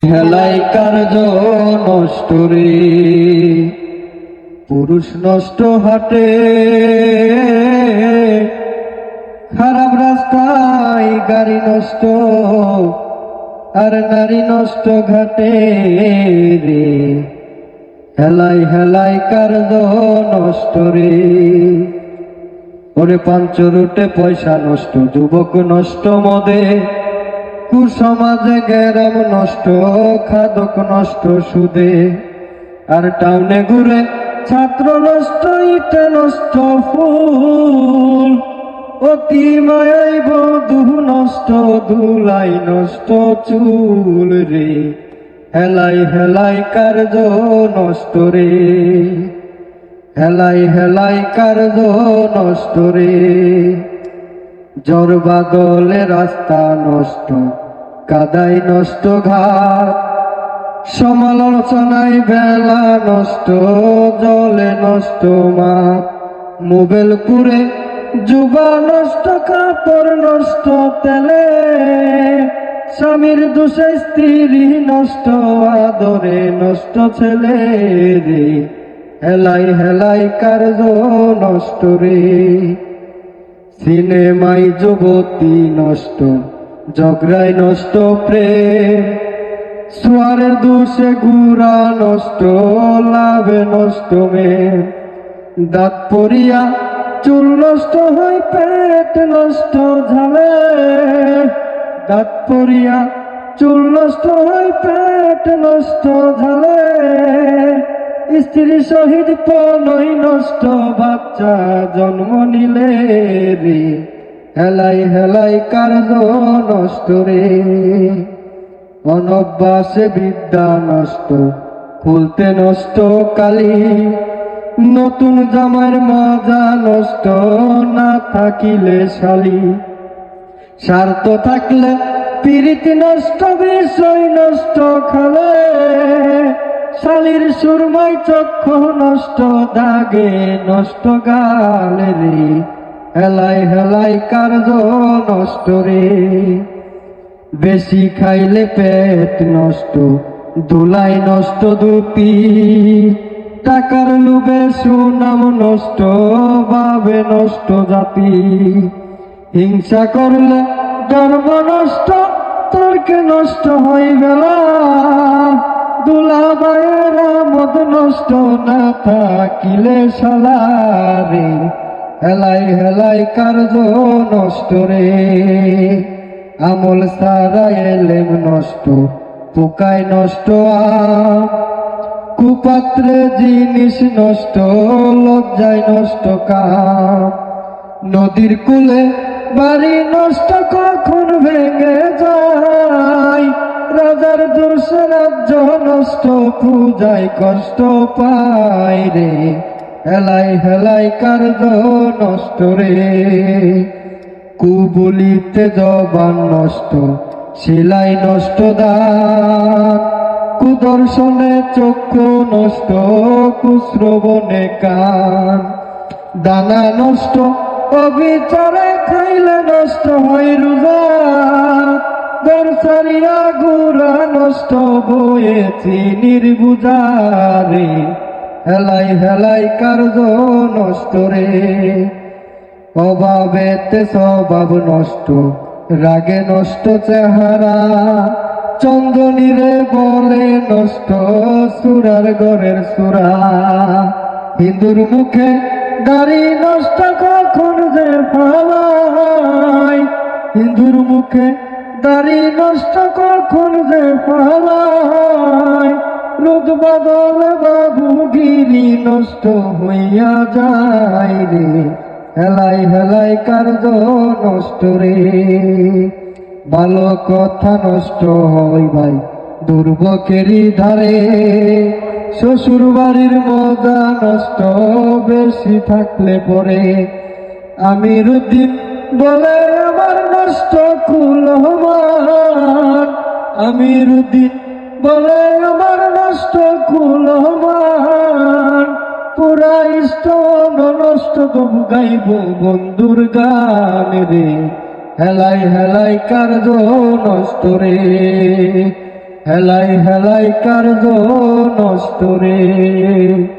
হেলাই কার্য নষ্ট রে, পুরুষ নষ্ট হাটে, খারাপ রাস্তায় গাড়ি নষ্ট, আর নারী নষ্ট ঘাটে রে। হেলাই হেলাই কার্য নষ্ট রে, ওরে পাঞ্চরুটে পয়সা নষ্ট, যুবক নষ্ট মদে, কুসমাজে গেরাম নষ্ট, খাদক নষ্ট সুদে, আর টাউনে ঘুরে ছাত্র নষ্ট, ইটে নষ্ট ফুল, অতি মায়াই বধূ নষ্ট, ধুলাই নষ্ট চুল রে। হেলাই হেলাই কার্য নষ্ট রে, হেলাই হেলাই কার্য নষ্ট রে। ঝড় বাদলে রাস্তা নষ্ট, কাদাই নষ্ট ঘাট, সমালোচনায় বেলা নষ্ট, জলে নষ্ট মাঠ। মোবাইল পুরে যুবা নষ্ট, কাপড় নষ্ট তেলে, স্বামীর দোষে স্ত্রী নষ্ট, আদরে নষ্ট ছেলে রে। হেলাই হেলাই কার্য নষ্ট রে, সিনেমায় যুবতী নষ্ট, ঝগড়ায় নষ্ট প্রেম, সোয়ারের দোষে গুড়া নষ্ট, লাভে নষ্ট মেয়ে। দাঁত পড়িয়া চুল নষ্ট হয়, পেট নষ্ট ঝালে, দাঁত পড়িয়া চুল নষ্ট হয়, পেট নষ্ট ঝালে। স্ত্রী শহীদ পনই নষ্ট, বাচ্চা জন্ম নিলে রে। হেলাই হেলাই কার্য নষ্ট রে, অনভ্যাসে বিদ্যা নষ্ট, খুলতে নষ্ট কালি, নতুন জামার মজা নষ্ট, না থাকিলে শালি। স্বার্থ থাকলে প্রীতি নষ্ট, বিষয় নষ্ট খালে, শালির সুরমাই চক্ষু নষ্ট, দাগে নষ্ট গাল রে। হেলাই হেলাই কার্য নষ্ট রে, বেশি খাইলে পেট নষ্ট, ধুলাই নষ্ট দুপি, টাকার লোভে সুনাম নষ্ট, ভাবে নষ্ট জাতি। হিংসা করলে ধর্ম নষ্ট, তর্কে নষ্ট হয় বেলা, দুলাবায়ের মদ নষ্ট, না থাকিলে শালা রে। হেলাই হেলাই কার্য নষ্ট রে, আমল সারা এলেম নষ্ট, পোকায় নষ্ট আম, কুপাত্রে জিনিস নষ্ট, লজ্জায় নষ্ট কাম। নদীর কূলে বাড়ি নষ্ট, কখন ভেঙে যায়, রাজার দোষে রাজ্য নষ্ট, পূজায় কষ্ট পায় রে। হেলাই হেলাই কার্য নষ্ট রে, কুবুলিতে জবান নষ্ট, সেলাই নষ্ট দাঁত, কুদর্শনে চক্ষু নষ্ট, কুশ্রবণে কান। দানা নষ্ট, অবিচারে খাইলে নষ্ট হয় রোজা, দরসারিয়া গুড়া নষ্ট, বয়েছি নির্বুজারে। হেলাই হেলাই কার্য নষ্ট রে, অভাবেতে স্বভাব নষ্ট, রাগে নষ্ট চেহারা, চন্দনীরে বলে নষ্ট, সুরার ঘরের সুরা। হিন্দুর মুখে দাড়ি নষ্ট, কখন যে ফালাই, হিন্দুর মুখে দাড়ি নষ্ট, কখন যে ফালাই। রোদ বাদলে বাবুগিরি নষ্ট হইয়া যায় রে। হেলাই হেলাই কার্য নষ্ট রে, ভালো কথা নষ্ট হয় ভাই দুর্ভোগেরই ধারে, শ্বশুর বাড়ির মজা নষ্ট, বেশি থাকলে পরে। আমিরুদ্দিন বলে আমার নষ্ট কুলমান, আমিরুদ্দিন বলে আমার নষ্ট কুলমান, পুরা ইষ্টন নষ্ট, তবু গাইব বন্ধুর গান রে। হেলাই হেলাই কার্য নষ্ট রে, হেলাই হেলাই কার্য নষ্ট রে।